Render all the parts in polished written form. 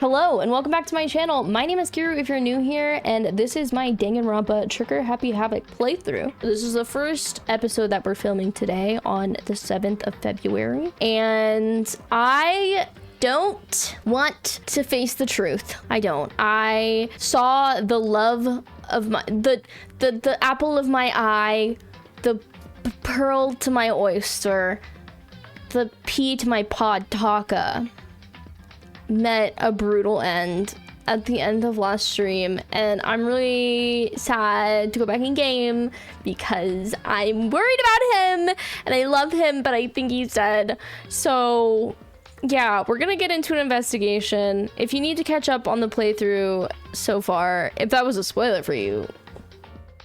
Hello and welcome back to my channel. My name is Kiru if you're new here, and this is my Danganronpa Trigger Happy Havoc playthrough. This is the first episode that we're filming today on the 7th of February, and I don't want to face the truth. I don't. I saw the love of my the apple of my eye, the pearl to my oyster, the pea to my pod Taka met a brutal end at the end of last stream, and I'm really sad to go back in game because I'm worried about him and I love him, but I think he's dead. So yeah, we're gonna get into an investigation. If you need to catch up on the playthrough so far, if that was a spoiler for you,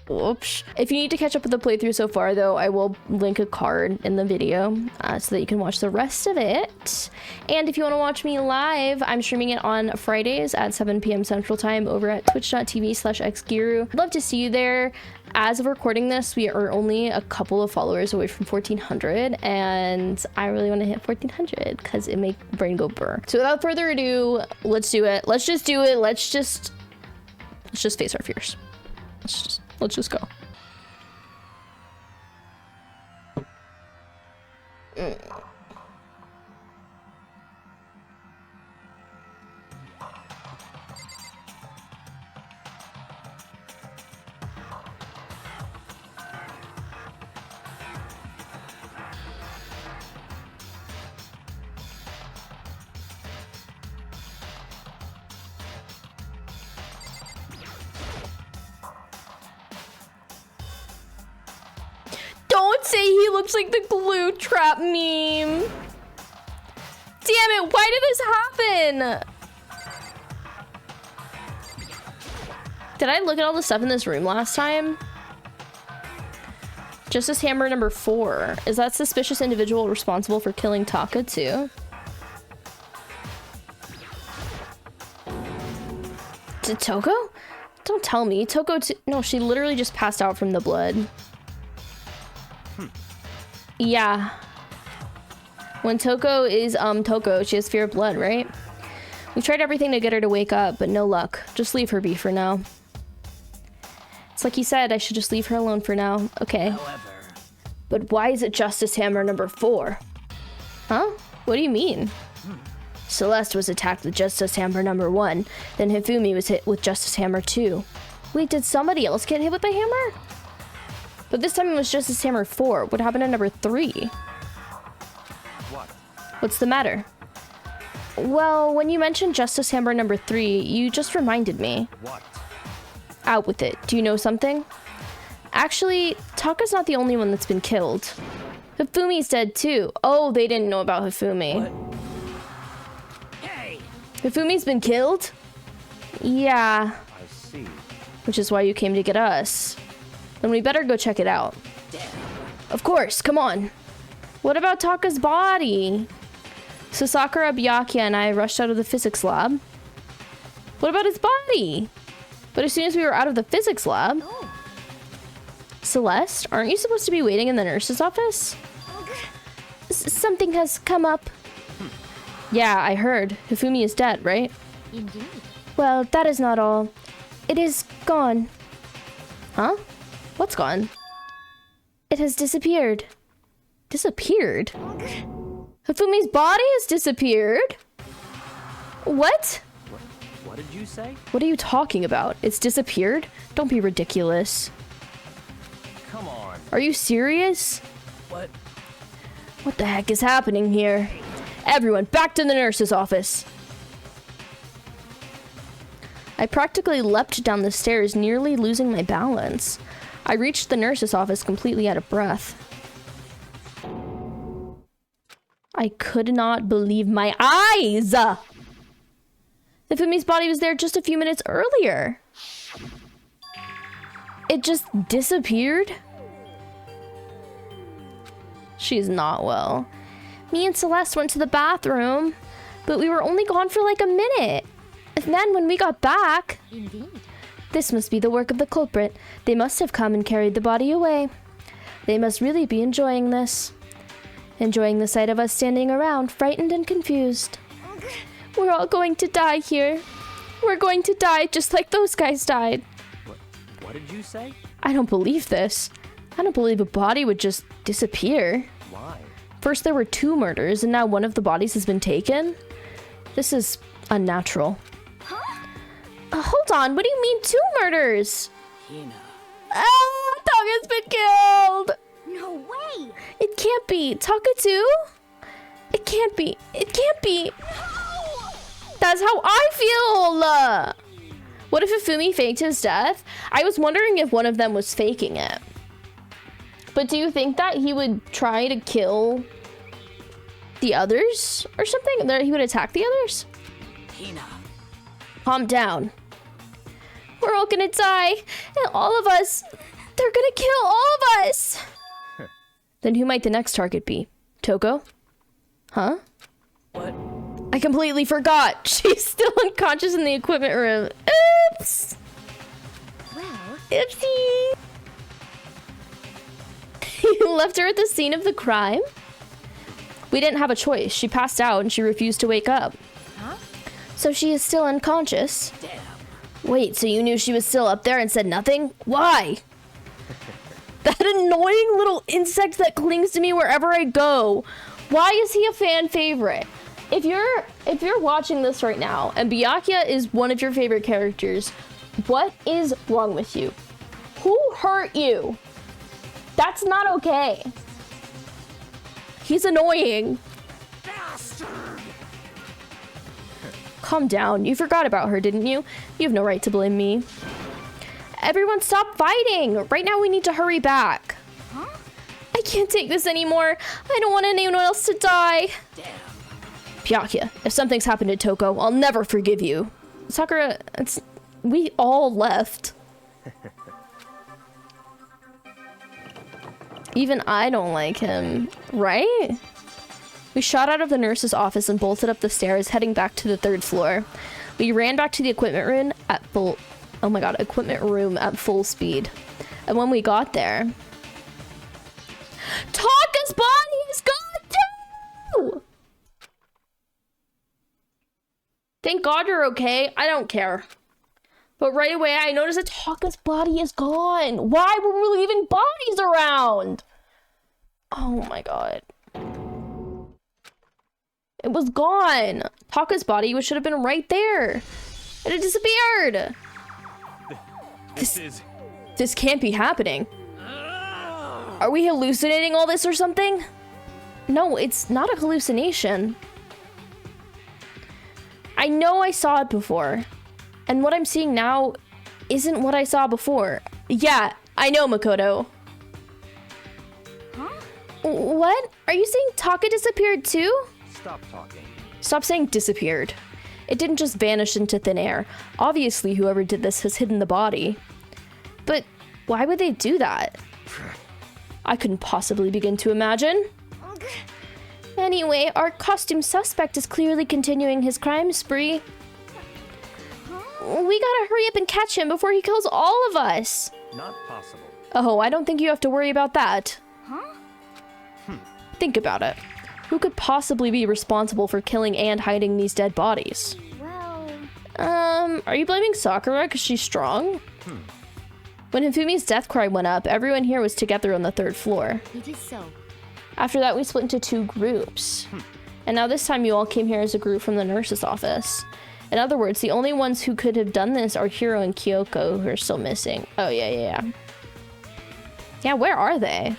whoops. If you need to catch up with the playthrough so far, though, I will link a card in the video so that you can watch the rest of it. And if you want to watch me live, I'm streaming it on Fridays at 7 p.m. Central Time over at twitch.tv/xgiru. I'd love to see you there. As of recording this, we are only a couple of followers away from 1,400, and I really want to hit 1,400 because it makes my brain go burr. So without further ado, let's do it. Let's just do it. Let's just face our fears. Let's just go. Don't say he looks like the glue trap meme. Damn it, why did this happen? Did I look at all the stuff in this room last time? Justice Hammer number 4. Is that suspicious individual responsible for killing Taka too? Did Toko? Don't tell me. Toko no, she literally just passed out from the blood. Yeah. When Toko is Toko, she has fear of blood, right? We've tried everything to get her to wake up, but no luck. Just leave her be for now. It's like you said, I should just leave her alone for now. Okay. However. But why is it Justice Hammer number 4? Huh? What do you mean? Celeste was attacked with Justice Hammer number 1. Then Hifumi was hit with Justice Hammer 2. Wait, did somebody else get hit with the hammer? But this time it was Justice Hammer 4. What happened to number 3? What? What's the matter? Well, when you mentioned Justice Hammer number 3, you just reminded me. What? Out with it. Do you know something? Actually, Taka's not the only one that's been killed. Hifumi's dead too. Oh, they didn't know about Hifumi. What? Hey! Hifumi's been killed? Yeah. I see. Which is why you came to get us. Then we better go check it out. Of course, come on. What about Taka's body? So Sakura, Byakuya, and I rushed out of the physics lab. What about his body? But as soon as we were out of the physics lab... Oh. Celeste, aren't you supposed to be waiting in the nurse's office? Something has come up. Yeah, I heard. Hifumi is dead, right? Indeed. Well, that is not all. It is gone. Huh? What's gone? It has disappeared. Disappeared? Hifumi's body has disappeared? What? What did you say? What are you talking about? It's disappeared? Don't be ridiculous. Come on. Are you serious? What? What the heck is happening here? Everyone, back to the nurse's office. I practically leapt down the stairs, nearly losing my balance. I reached the nurse's office completely out of breath. I could not believe my eyes! Hifumi's body was there just a few minutes earlier. It just disappeared? She's not well. Me and Celeste went to the bathroom, but we were only gone for like a minute. And then when we got back... Indeed. This must be the work of the culprit. They must have come and carried the body away. They must really be enjoying this. Enjoying the sight of us standing around, frightened and confused. We're all going to die here. We're going to die just like those guys died. What did you say? I don't believe this. I don't believe a body would just disappear. Why? First there were 2 murders, and now one of the bodies has been taken? This is unnatural. Huh? Hold on, what do you mean 2 murders? Hina. Oh, Taka's been killed! No way! It can't be. Taka too? It can't be. It can't be. No! That's how I feel! What if Ifumi faked his death? I was wondering if one of them was faking it. But do you think that he would try to kill the others or something? That he would attack the others? Hina. Calm down. We're all gonna die, and all of us, they're gonna kill all of us. Then who might the next target be? Toko? Huh? What? I completely forgot. She's still unconscious in the equipment room. Oops. Well, Oopsie. You left her at the scene of the crime? We didn't have a choice. She passed out and she refused to wake up. huh? So she is still unconscious. Damn. Wait, so you knew she was still up there and said nothing? Why? That annoying little insect that clings to me wherever I go. Why is he a fan favorite? If you're watching this right now and Byakuya is one of your favorite characters, what is wrong with you? Who hurt you? That's not okay. He's annoying. Bastard! Calm down. You forgot about her, didn't you? You have no right to blame me. Everyone stop fighting! Right now we need to hurry back. Huh? I can't take this anymore. I don't want anyone else to die. Damn. Byakuya, if something's happened to Toko, I'll never forgive you. Sakura, we all left. Even I don't like him, right? We shot out of the nurse's office and bolted up the stairs, heading back to the 3rd floor. We ran back to the equipment room at full speed. And when we got there, Taka's body is gone too! Thank God you're okay. I don't care. But right away, I noticed that Taka's body is gone. Why were we leaving bodies around? Oh my God. It was gone. Taka's body should have been right there. And it disappeared. This can't be happening. Are we hallucinating all this or something? No, it's not a hallucination. I know I saw it before. And what I'm seeing now isn't what I saw before. Yeah, I know, Makoto. Huh? What? Are you saying Taka disappeared too? Stop talking. Stop saying disappeared. It didn't just vanish into thin air. Obviously, whoever did this has hidden the body. But why would they do that? I couldn't possibly begin to imagine. Anyway, our costume suspect is clearly continuing his crime spree. We gotta hurry up and catch him before he kills all of us. Not possible. Oh, I don't think you have to worry about that. Huh? Think about it. Who could possibly be responsible for killing and hiding these dead bodies? Well, Are you blaming Sakura because she's strong? When Hifumi's death cry went up, everyone here was together on the 3rd floor. it is so. After that, we split into 2 groups. And now this time you all came here as a group from the nurse's office. In other words, the only ones who could have done this are Hiro and Kyoko, who are still missing. Oh, yeah. Yeah, where are they?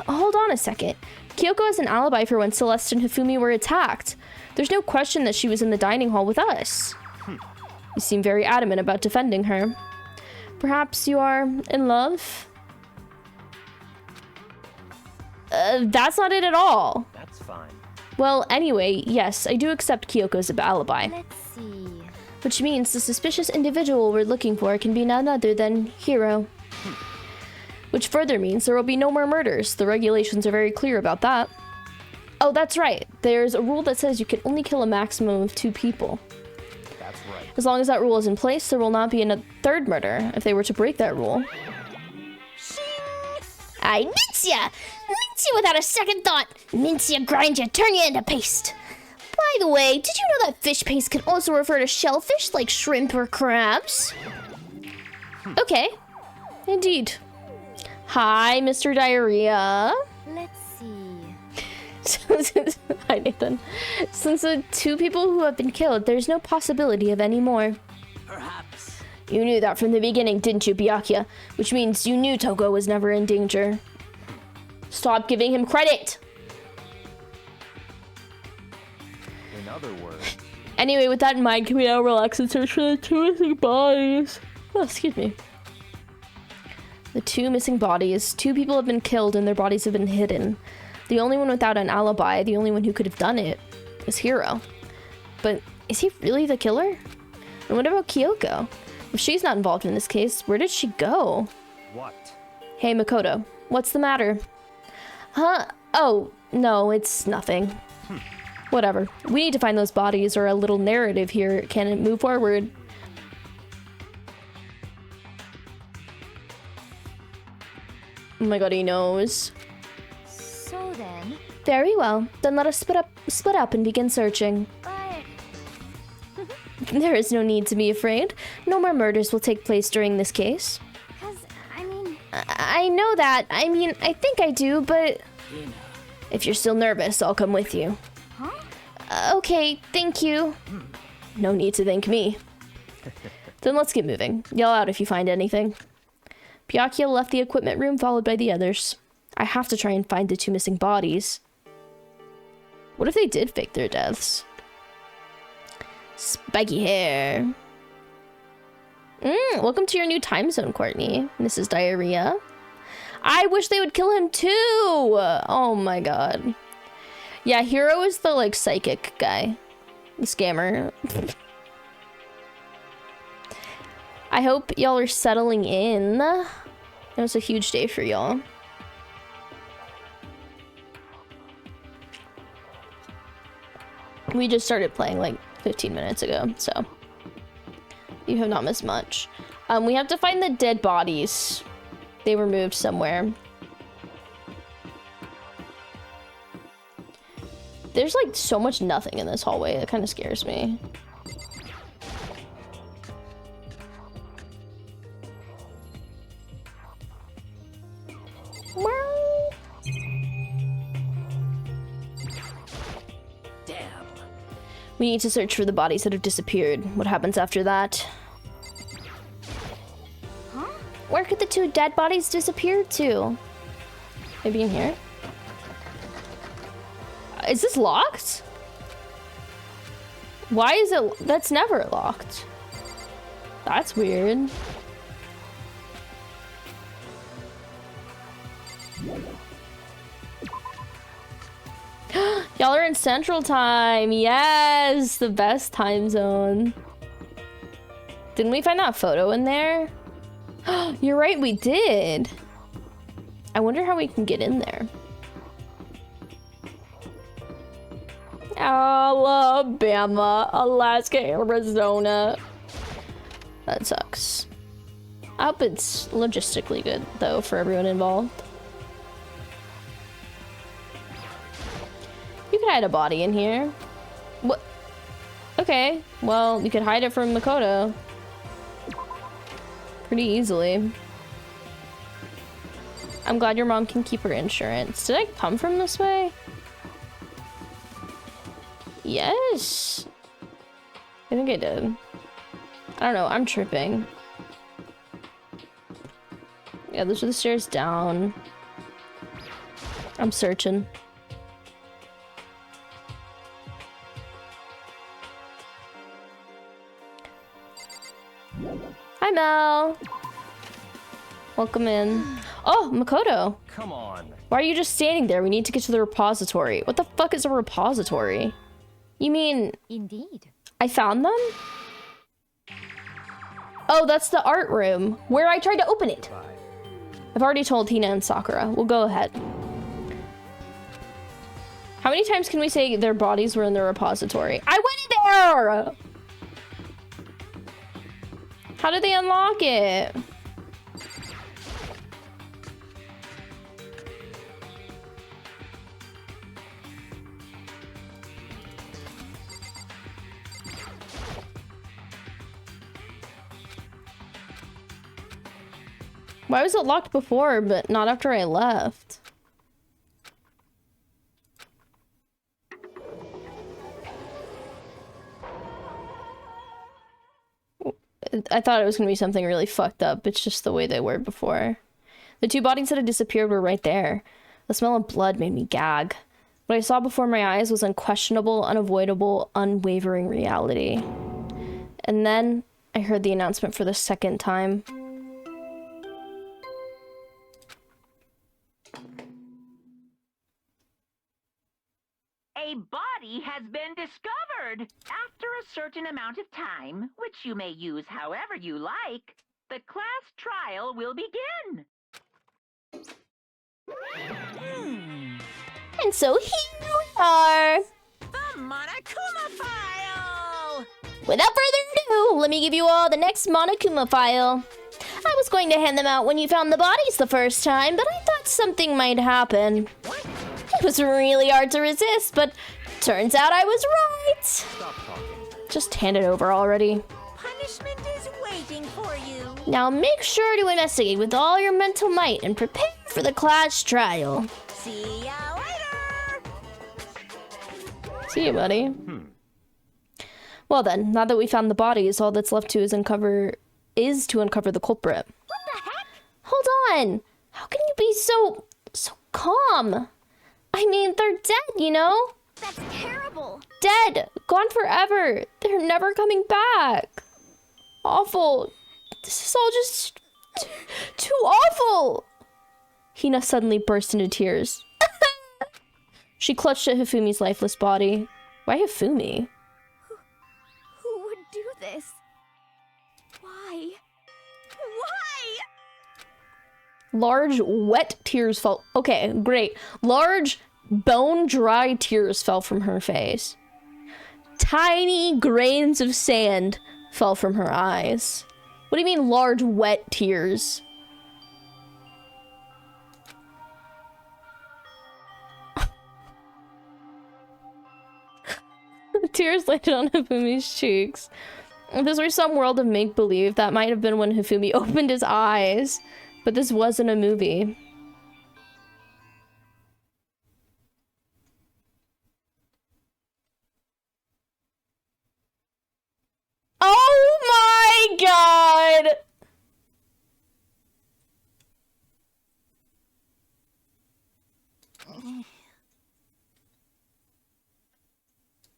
Hold on a second. Kyoko has an alibi for when Celeste and Hifumi were attacked. There's no question that she was in the dining hall with us. You seem very adamant about defending her. Perhaps you are in love? That's not it at all. That's fine. Well, anyway, yes, I do accept Kyoko's alibi. Let's see. Which means the suspicious individual we're looking for can be none other than Hiro. Which further means there will be no more murders. The regulations are very clear about that. Oh, that's right. There's a rule that says you can only kill a maximum of 2 people. That's right. As long as that rule is in place, there will not be a 3rd murder if they were to break that rule. I mince ya! Mince you without a second thought! Mince ya, grind ya, turn ya into paste! By the way, did you know that fish paste can also refer to shellfish like shrimp or crabs? Okay. Indeed. Hi, Mr. Diarrhea. Let's see. Hi, Nathan. Since the 2 people who have been killed, there's no possibility of any more. Perhaps. You knew that from the beginning, didn't you, Byakuya? Which means you knew Toko was never in danger. Stop giving him credit! In other words, Anyway, with that in mind, can we now relax and search for the 2 missing bodies? Oh, excuse me. The 2 missing bodies. 2 people have been killed and their bodies have been hidden. The only one without an alibi, the only one who could have done it, is Hiro. But is he really the killer? And what about Kyoko? If she's not involved in this case, where did she go? what? Hey, Makoto. What's the matter? Huh? Oh, no, it's nothing. Whatever. We need to find those bodies or a little narrative here can move forward. Oh my god, he knows. So then, Very well. Then let us split up and begin searching. but There is no need to be afraid. No more murders will take place during this case. I mean, I know that. I mean, I think I do, but if you're still nervous, I'll come with you. huh? Okay, thank you. No need to thank me. Then let's get moving. Yell out if you find anything. Byakuya left the equipment room, followed by the others. I have to try and find the 2 missing bodies. What if they did fake their deaths? Spiky hair. Welcome to your new time zone, Courtney. Mrs. Diarrhea. I wish they would kill him too. Oh my god. Yeah, Hiro is the like psychic guy. The scammer. I hope y'all are settling in. It was a huge day for y'all. We just started playing like 15 minutes ago, so you have not missed much. We have to find the dead bodies. They were moved somewhere. There's like so much nothing in this hallway. It kind of scares me. Damn. We need to search for the bodies that have disappeared. What happens after that? Huh? Where could the 2 dead bodies disappear to? Maybe in here? Is this locked? Why is it? That's never locked. That's weird. Y'all are in Central Time. Yes, the best time zone. Didn't we find that photo in there? You're right, we did. I wonder how we can get in there. Alabama, Alaska, Arizona. That sucks. I hope it's logistically good, though, for everyone involved. You could hide a body in here. What? Okay, well, you could hide it from Makoto. Pretty easily. I'm glad your mom can keep her insurance. Did I come from this way? Yes. I think I did. I don't know, I'm tripping. Yeah, those are the stairs down. I'm searching. Hi, Mel. Welcome in. Oh, Makoto. Come on. Why are you just standing there? We need to get to the repository. What the fuck is a repository? You mean Indeed. I found them? Oh, that's the art room where I tried to open it. Bye. I've already told Hina and Sakura. We'll go ahead. How many times can we say their bodies were in the repository? I went in there! How did they unlock it? Why was it locked before, but not after I left? I thought it was gonna be something really fucked up. It's just the way they were before. The two bodies that had disappeared were right there. The smell of blood made me gag. What I saw before my eyes was unquestionable, unavoidable, unwavering reality. And then I heard the announcement for the second time. A body has been discovered. After a certain amount of time, which you may use however you like, the class trial will begin. And so here we are. The Monokuma file! Without further ado, let me give you all the next Monokuma file. I was going to hand them out when you found the bodies the first time, but I thought something might happen. It was really hard to resist, but turns out I was right. Stop talking. Just hand it over already. Punishment is waiting for you. Now make sure to investigate with all your mental might and prepare for the class trial. See ya later! See you, buddy. Well then, now that we found the bodies, all that's left to is to uncover the culprit. What the heck? Hold on! How can you be so calm? I mean, they're dead, you know? That's terrible. Dead! Gone forever! They're never coming back! Awful! This is all just too awful! Hina suddenly burst into tears. She clutched at Hifumi's lifeless body. Why Hifumi? Who would do this? Why? Why? Large, wet tears fell. Okay, great. Large, bone-dry tears fell from her face. Tiny grains of sand fell from her eyes. What do you mean, large, wet tears? Tears landed on Hifumi's cheeks. If this were some world of make-believe, that might have been when Hifumi opened his eyes. But this wasn't a movie. Oh my god!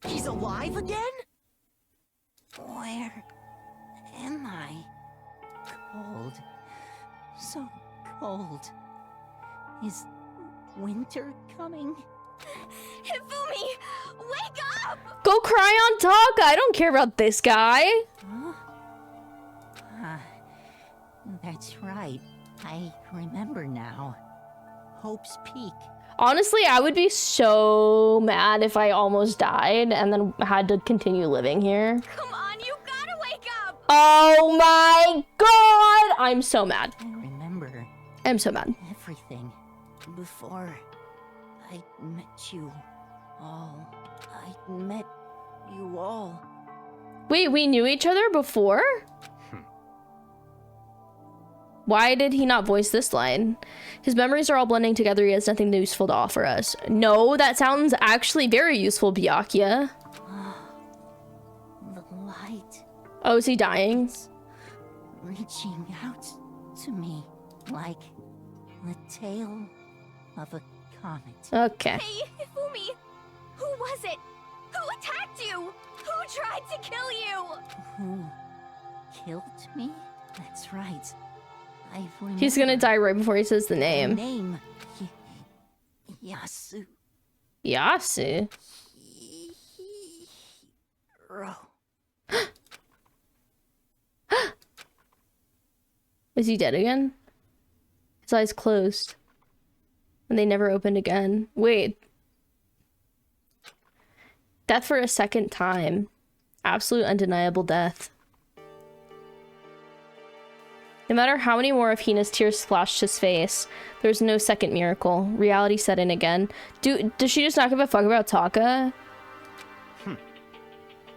He's alive again? Where am I? Cold. So cold. Is winter coming? Hifumi, wake up! Go cry on Taka! I don't care about this guy! Huh? That's right. I remember now. Hope's Peak. Honestly, I would be so mad if I almost died and then had to continue living here. Come on, you gotta wake up! Oh my god! I'm so mad. I remember I'm so mad. everything before I met you all. I met you all. Wait, we knew each other before? Why did he not voice this line? His memories are all blending together. He has nothing useful to offer us. No, that sounds actually very useful, Byakuya. The light Oh, is he dying? reaching out to me like the tail of a comet. Okay. Hey, Hifumi! Who was it? Who attacked you? Who tried to kill you? Who killed me? That's right. I remember He's gonna die right before he says the the name. name. Yasu. Yasu? Hiro. Is he dead again? His eyes closed. And they never opened again. Wait. Death for a second time. Absolute undeniable death. No matter how many more of Hina's tears splashed his face, there was no second miracle. Reality set in again. Does she just not give a fuck about Taka?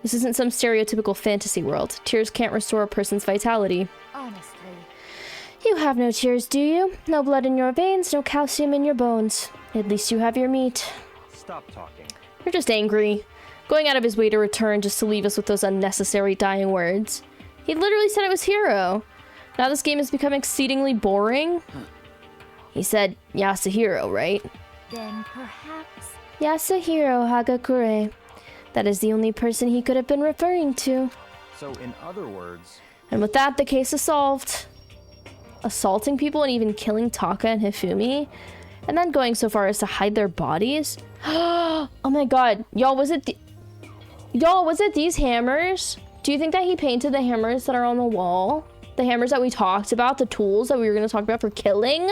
This isn't some stereotypical fantasy world. Tears can't restore a person's vitality. Honestly. You have no tears, do you? No blood in your veins, no calcium in your bones. At least you have your meat. Stop talking. You're just angry. Going out of his way to return just to leave us with those unnecessary dying words. He literally said it was Hiro. Now this game has become exceedingly boring. He said Yasuhiro, right? Then perhaps... Yasuhiro Hagakure. That is the only person he could have been referring to. So, in other words, And with that, the case is solved. Assaulting people and even killing Taka and Hifumi. And then going so far as to hide their bodies. Oh my god. Y'all, was it these hammers? Do you think that he painted the hammers that are on the wall? The hammers that we talked about, the tools that we were going to talk about for killing?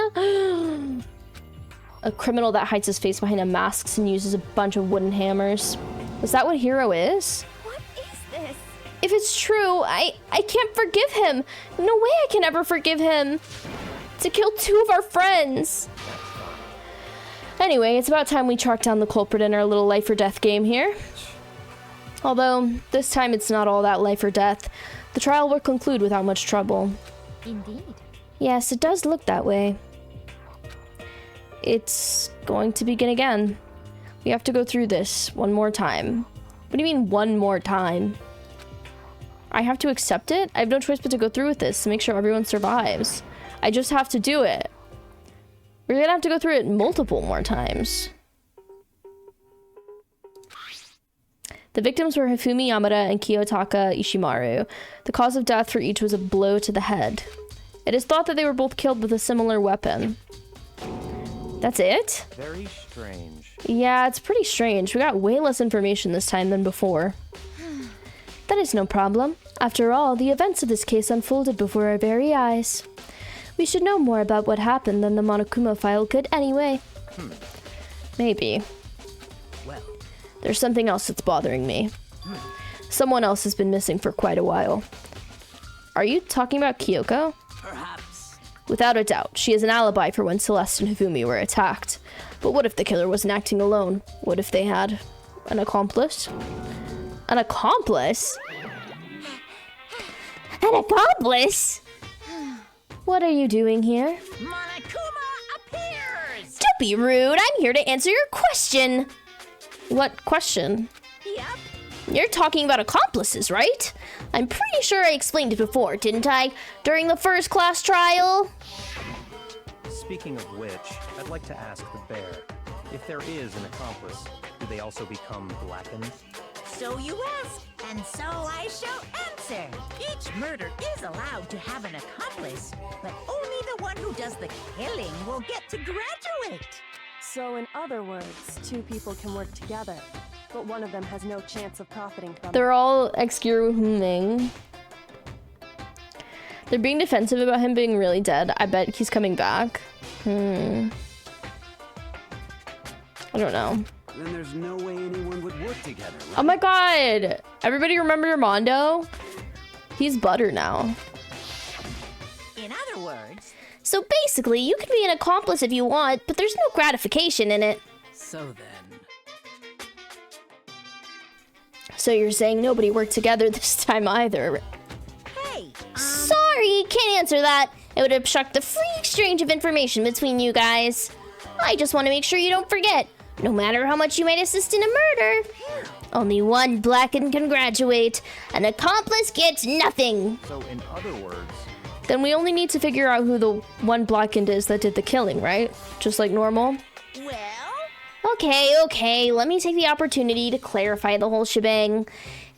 A criminal that hides his face behind a mask and uses a bunch of wooden hammers. Is that what Hiro is? What is this? If it's true, I can't forgive him. No way I can ever forgive him. To kill 2 of our friends. Anyway, it's about time we track down the culprit in our little life or death game here. Although, this time it's not all that life or death. The trial will conclude without much trouble. Indeed. Yes, it does look that way. It's going to begin again. We have to go through this one more time. What do you mean, one more time? I have to accept it? I have no choice but to go through with this to make sure everyone survives. I just have to do it. We're gonna have to go through it multiple more times. The victims were Hifumi Yamada and Kiyotaka Ishimaru. The cause of death for each was a blow to the head. It is thought that they were both killed with a similar weapon. That's it? very strange. Yeah, it's pretty strange. We got way less information this time than before. That is no problem. After all, the events of this case unfolded before our very eyes. We should know more about what happened than the Monokuma file could anyway. Maybe. Well, There's something else that's bothering me. Someone else has been missing for quite a while. Are you talking about Kyoko? perhaps. Without a doubt, she has an alibi for when Celeste and Hifumi were attacked. But what if the killer wasn't acting alone? What if they had an accomplice? An accomplice? An accomplice? What are you doing here? Monokuma appears! Don't be rude. I'm here to answer your question. What question? Yep. You're talking about accomplices, right? I'm pretty sure I explained it before, didn't I? During the first class trial? Speaking of which, I'd like to ask the bear, if there is an accomplice, do they also become blackened? So you ask, and so I shall answer. Each murder is allowed to have an accomplice, but only the one who does the killing will get to graduate. So in other words, 2 people can work together, but one of them has no chance of profiting from it. They're all excusing. They're being defensive about him being really dead. I bet he's coming back. I don't know. Then there's no way anyone would work together, right? Oh my god! Everybody remember Armando? He's butter now. In other words, So basically, you can be an accomplice if you want, but there's no gratification in it. So then, So you're saying nobody worked together this time either? hey, Sorry, can't answer that. It would obstruct the free exchange of information between you guys. I just want to make sure you don't forget. No matter how much you might assist in a murder, only one blackened can graduate. An accomplice gets nothing. so in other words, Then we only need to figure out who the one blackened is that did the killing, right? Just like normal? well, Okay, let me take the opportunity to clarify the whole shebang.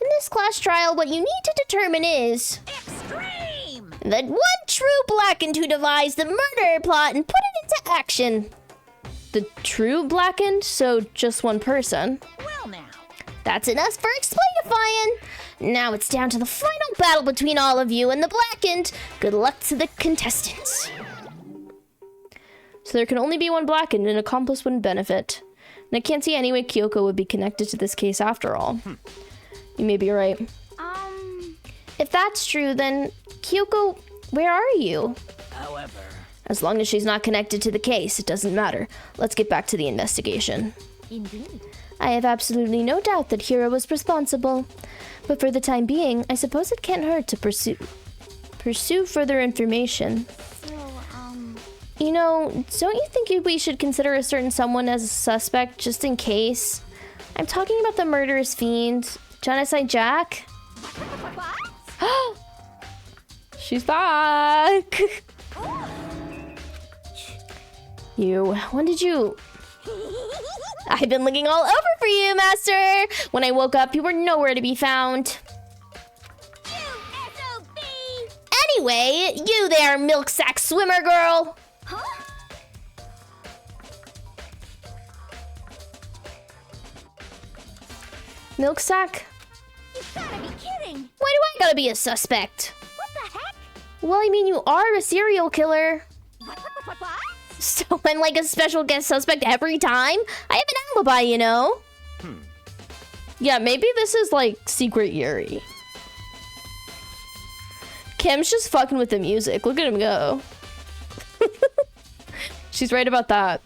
In this class trial, what you need to determine is extreme! that one true blackened who devised the murder plot and put it into action. The true blackened? So just one person. Well now, That's enough for explainifying. Now it's down to the final battle between all of you and the blackened. Good luck to the contestants. So there can only be one blackened, and an accomplice wouldn't benefit. And I can't see any way Kyoko would be connected to this case after all. You may be right. If that's true, then Kyoko, where are you? however, As long as she's not connected to the case, it doesn't matter. Let's get back to the investigation. Indeed. I have absolutely no doubt that Hiro was responsible. But for the time being, I suppose it can't hurt to pursue further information. So, You know, don't you think we should consider a certain someone as a suspect just in case? I'm talking about the murderous fiend, Genocide Jack. What? She's back. You, when did you... I've been looking all over for you, Master. When I woke up, you were nowhere to be found. SOB! Anyway, you there, milk sack swimmer girl. Huh? Milk sack? You gotta be kidding! Why do I gotta be a suspect? What the heck? Well, I mean, you are a serial killer. What? So I'm like a special guest suspect every time? I have an alibi, you know? Yeah, maybe this is like Secret Yuri. Kim's just fucking with the music. Look at him go. She's right about that.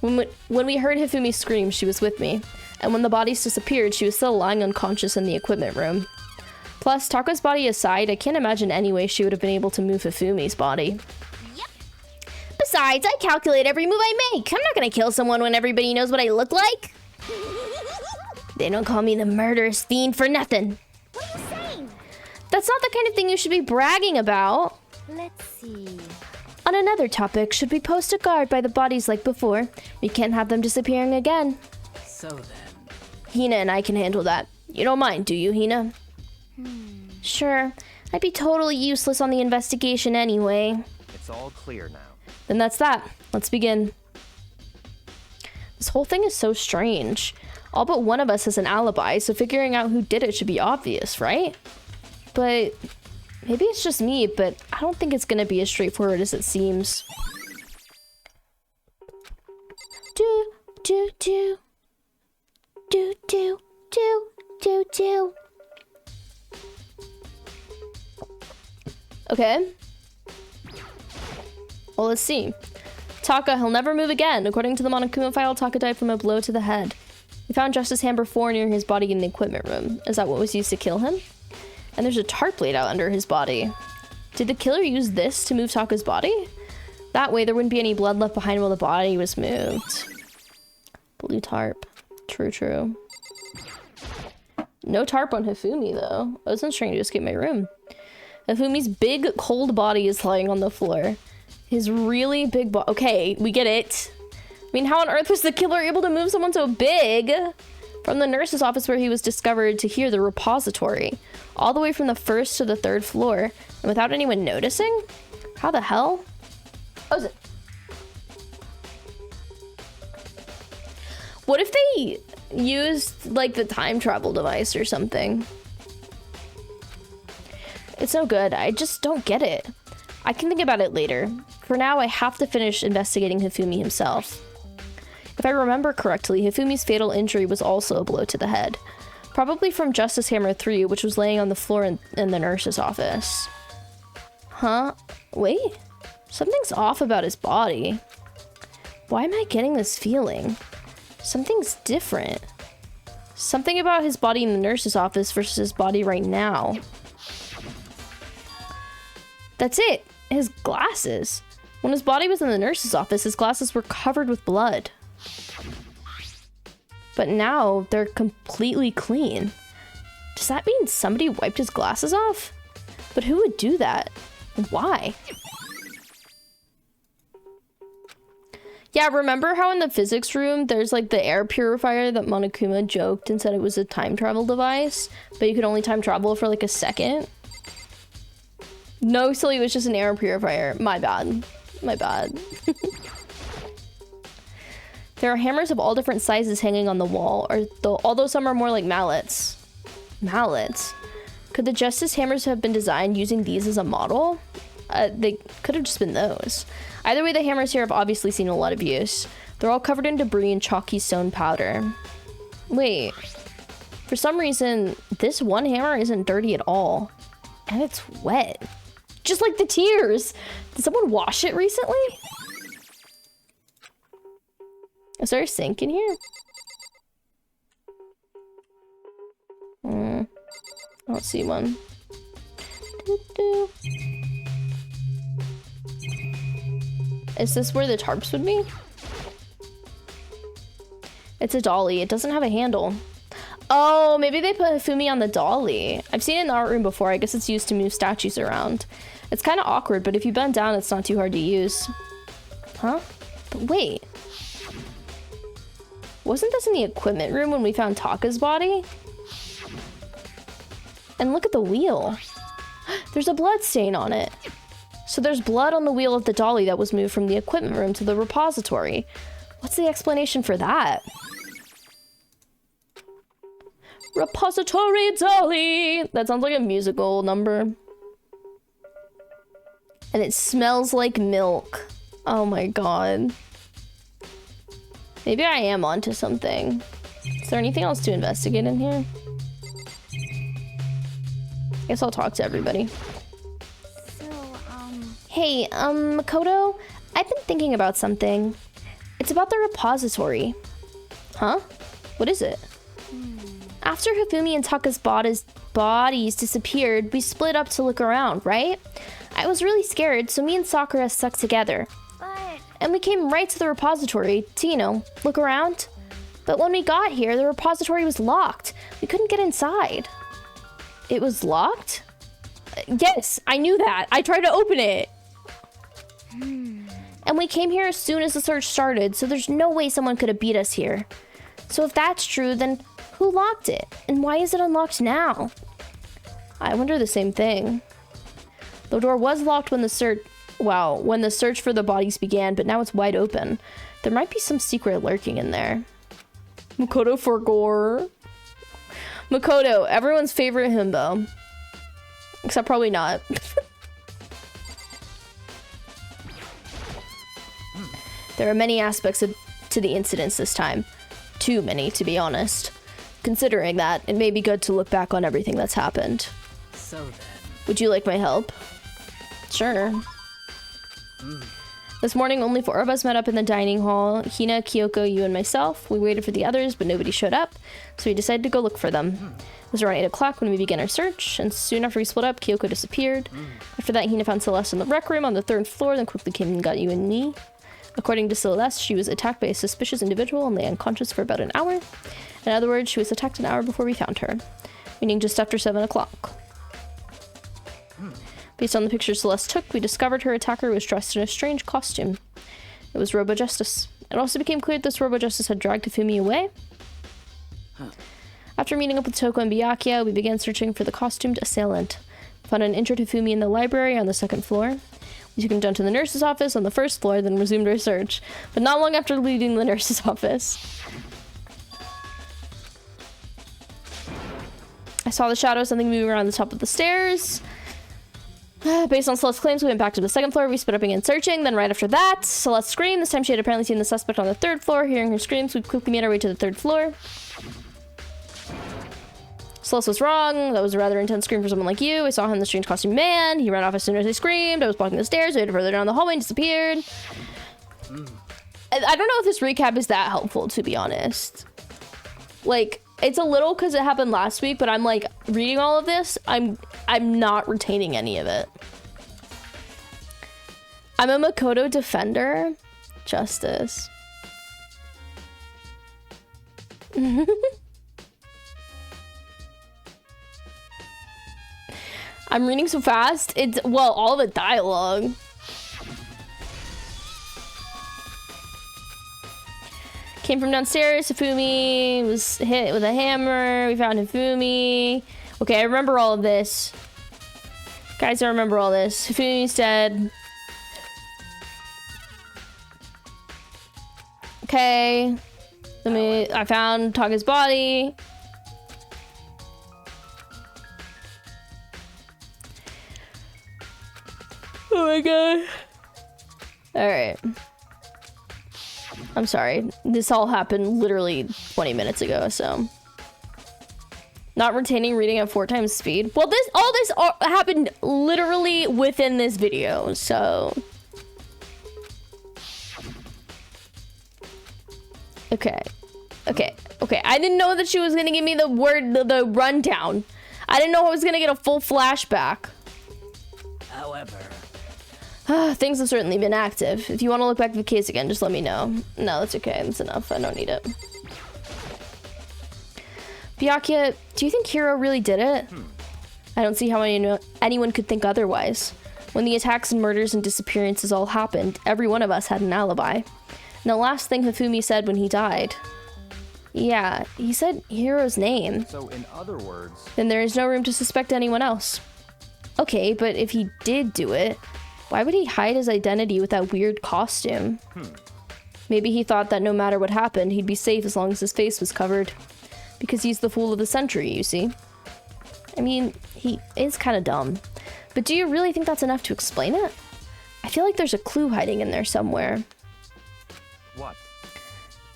When we heard Hifumi scream, she was with me. And when the bodies disappeared, she was still lying unconscious in the equipment room. Plus, Tako's body aside, I can't imagine any way she would have been able to move Hifumi's body. Yep. Besides, I calculate every move I make. I'm not gonna kill someone when everybody knows what I look like. They don't call me the murderous fiend for nothing. What are you saying? That's not the kind of thing you should be bragging about. Let's see. On another topic, should we post a guard by the bodies like before? We can't have them disappearing again. So then... Hina and I can handle that. You don't mind, do you, Hina? Sure. I'd be totally useless on the investigation anyway. It's all clear now. Then that's that. Let's begin. This whole thing is so strange. All but one of us has an alibi, so figuring out who did it should be obvious, right? But maybe it's just me, but I don't think it's gonna be as straightforward as it seems. Do, do, do. Do, do, do, do, do. Okay. Well, let's see. Taka, he'll never move again. According to the Monokuma file, Taka died from a blow to the head. We found Justice Hammer 4 near his body in the equipment room. Is that what was used to kill him? And there's a tarp laid out under his body. Did the killer use this to move Taka's body? That way there wouldn't be any blood left behind while the body was moved. Blue tarp. True, true. No tarp on Hifumi, though. I wasn't trying to escape my room. Hifumi's big, cold body is lying on the floor. His really big body... Okay, we get it. I mean, how on earth was the killer able to move someone so big? From the nurse's office where he was discovered to here, the repository. All the way from the first to the third floor. And without anyone noticing? How the hell? Oh, is it... What if they used, like, the time travel device or something? It's no good. I just don't get it. I can think about it later. For now, I have to finish investigating Hifumi himself. If I remember correctly, Hifumi's fatal injury was also a blow to the head. Probably from Justice Hammer 3, which was laying on the floor in the nurse's office. Huh? Wait. Something's off about his body. Why am I getting this feeling? Something's different. Something about his body in the nurse's office versus his body right now. That's it. His glasses. When his body was in the nurse's office, his glasses were covered with blood. But now they're completely clean. Does that mean somebody wiped his glasses off? But who would do that? And why? Yeah, remember how in the physics room there's like the air purifier that Monokuma joked and said it was a time travel device, but you could only time travel for like a second? No, silly, it was just an air purifier. My bad. My bad. There are hammers of all different sizes hanging on the wall, although some are more like mallets. Mallets? Could the Justice hammers have been designed using these as a model? They could have just been those. Either way, the hammers here have obviously seen a lot of use. They're all covered in debris and chalky stone powder. Wait. For some reason, this one hammer isn't dirty at all. And it's wet. Just like the tears. Did someone wash it recently? Is there a sink in here? I don't see one. Is this where the tarps would be? It's a dolly. It doesn't have a handle. Oh, maybe they put Hifumi on the dolly. I've seen it in the art room before. I guess it's used to move statues around. It's kind of awkward, but if you bend down, it's not too hard to use. Huh? But wait. Wasn't this in the equipment room when we found Taka's body? And look at the wheel. There's a blood stain on it. So there's blood on the wheel of the dolly that was moved from the equipment room to the repository. What's the explanation for that? Repository dolly! That sounds like a musical number. And it smells like milk. Oh my god. Maybe I am onto something. Is there anything else to investigate in here? Guess I'll talk to everybody. Hey, Makoto, I've been thinking about something. It's about the repository. Huh? What is it? After Hifumi and Taka's bodies disappeared, we split up to look around, right? I was really scared, so me and Sakura stuck together. And we came right to the repository to, you know, look around. But when we got here, the repository was locked. We couldn't get inside. It was locked? Yes, I knew that. I tried to open it. And we came here as soon as the search started, so there's no way someone could have beat us here. So if that's true, then who locked it? And why is it unlocked now? I wonder the same thing. The door was locked when the search for the bodies began, but now it's wide open. There might be some secret lurking in there. Makoto for gore. Makoto, everyone's favorite himbo. Except probably not. There are many aspects to the incidents this time. Too many, to be honest. Considering that, it may be good to look back on everything that's happened. So then. Would you like my help? Sure. This morning, only 4 of us met up in the dining hall. Hina, Kyoko, you, and myself. We waited for the others, but nobody showed up, so we decided to go look for them. It was around 8 o'clock when we began our search, and soon after we split up, Kyoko disappeared. After that, Hina found Celeste in the rec room on the 3rd floor, then quickly came and got you and me. According to Celeste, she was attacked by a suspicious individual and lay unconscious for about an hour. In other words, she was attacked an hour before we found her, meaning just after 7 o'clock. Based on the pictures Celeste took, we discovered her attacker was dressed in a strange costume. It was Robo Justice. It also became clear that this Robo Justice had dragged Hifumi away. After meeting up with Toko and Byakuya, we began searching for the costumed assailant. We found an injured Hifumi in the library on the 2nd floor. We took him down to the nurse's office on the 1st floor, then resumed our search. But not long after leaving the nurse's office, I saw the shadow of something moving around the top of the stairs. Based on Celeste's claims, we went back to the 2nd floor. We split up again searching. Then right after that, Celeste screamed. This time she had apparently seen the suspect on the 3rd floor. Hearing her screams, we quickly made our way to the 3rd floor. Celeste was wrong. That was a rather intense scream for someone like you. I saw him in the strange costume man. He ran off as soon as I screamed. I was blocking the stairs. I waited further down the hallway and disappeared. I don't know if this recap is that helpful, to be honest. Like, it's a little because it happened last week, but I'm like reading all of this. I'm not retaining any of it. I'm a Makoto defender. Justice. I'm reading so fast. It's, well, all the dialogue. Came from downstairs. Hifumi was hit with a hammer. We found Hifumi. Okay, I remember all of this. Guys, I remember all this. Hifumi's dead. Okay. I found Taka's body. Oh my god. Alright. I'm sorry. This all happened literally 20 minutes ago, so. Not retaining reading at 4 times speed. Well, all this happened literally within this video, so. Okay. I didn't know that she was gonna give me the rundown. I didn't know I was gonna get a full flashback. However. Things have certainly been active. If you want to look back at the case again, just let me know. No, that's okay. That's enough. I don't need it. Byakuya, do you think Hiro really did it? I don't see how anyone could think otherwise. When the attacks and murders and disappearances all happened, every one of us had an alibi. And the last thing Hifumi said when he died... Yeah, he said Hiro's name. So, in other words... Then there is no room to suspect anyone else. Okay, but if he did do it, why would he hide his identity with that weird costume? Maybe he thought that no matter what happened, he'd be safe as long as his face was covered. Because he's the fool of the century, you see. I mean, he is kind of dumb. But do you really think that's enough to explain it? I feel like there's a clue hiding in there somewhere. What?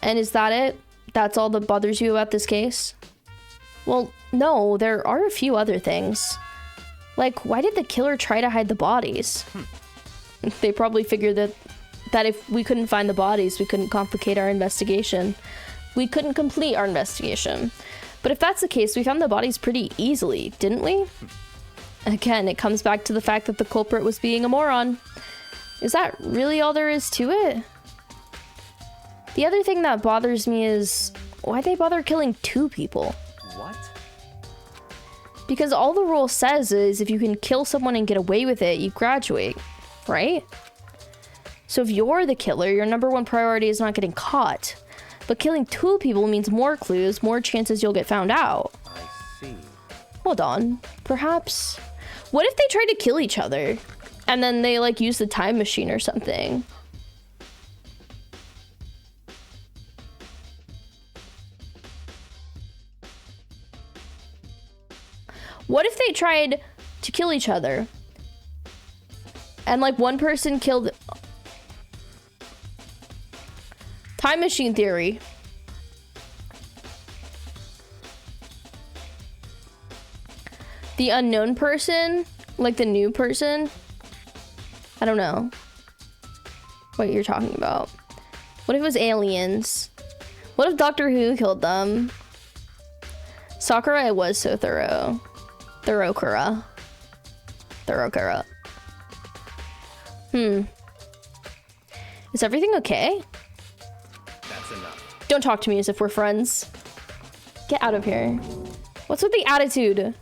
And is that it? That's all that bothers you about this case? Well, no, there are a few other things. Like, why did the killer try to hide the bodies? They probably figured that if we couldn't find the bodies, we couldn't complicate our investigation. We couldn't complete our investigation. But if that's the case, we found the bodies pretty easily, didn't we? Again, it comes back to the fact that the culprit was being a moron. Is that really all there is to it? The other thing that bothers me is why they bother killing 2 people. What? Because all the rule says is if you can kill someone and get away with it, you graduate, right? So if you're the killer, your #1 priority is not getting caught. But killing 2 people means more clues, more chances you'll get found out. I see. Hold on. Perhaps... What if they tried to kill each other? And then they, like, use the time machine or something? What if they tried to kill each other? And, like, one person killed... Time machine theory. The unknown person, like the new person. I don't know what you're talking about. What if it was aliens? What if Doctor Who killed them? Sakura was so thorough. Thorough-kura. Is everything okay? That's enough. Don't talk to me as if we're friends. Get out of here. What's with the attitude?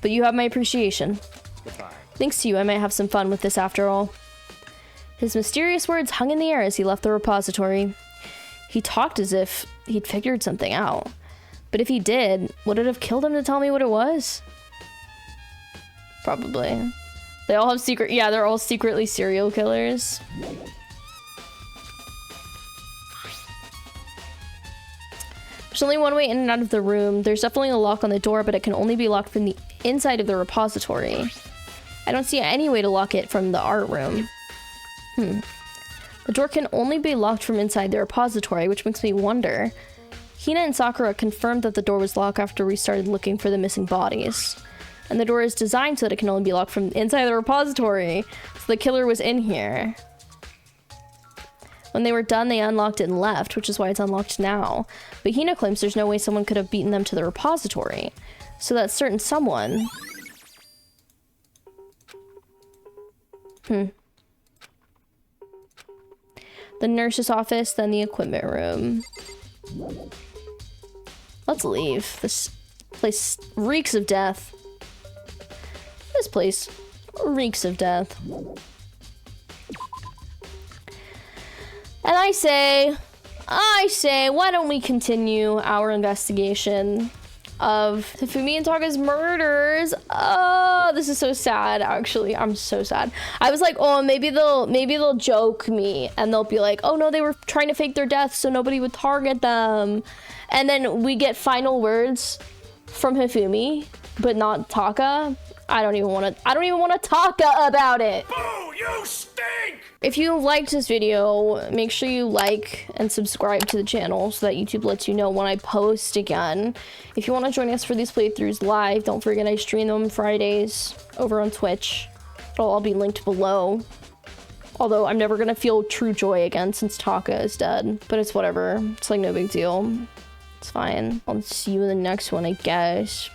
But you have my appreciation. Goodbye. Thanks to you, I might have some fun with this after all. His mysterious words hung in the air as he left the repository. He talked as if he'd figured something out. But if he did, would it have killed him to tell me what it was? Probably. They all have secret... Yeah, they're all secretly serial killers. There's only one way in and out of the room. There's definitely a lock on the door, but it can only be locked from the inside of the repository. I don't see any way to lock it from the art room. The door can only be locked from inside the repository, which makes me wonder. Hina and Sakura confirmed that the door was locked after we started looking for the missing bodies. And the door is designed so that it can only be locked from inside the repository. So the killer was in here. When they were done, they unlocked it and left, which is why it's unlocked now. But Hina claims there's no way someone could have beaten them to the repository. So that certain someone... The nurse's office, then the equipment room. Let's leave. This place reeks of death. This place reeks of death. And I say, why don't we continue our investigation of Hifumi and Taga's murders? Oh, this is so sad, actually. I'm so sad. I was like, oh, maybe they'll joke me and they'll be like, oh no, they were trying to fake their deaths so nobody would target them. And then we get final words from Hifumi, but not Taka. I don't even want to talk about it. Boo! You stink! If you liked this video, make sure you like and subscribe to the channel so that YouTube lets you know when I post again. If you want to join us for these playthroughs live, don't forget I stream them Fridays over on Twitch. It'll all be linked below. Although I'm never gonna feel true joy again since Taka is dead. But it's whatever. It's like no big deal. It's fine. I'll see you in the next one, I guess.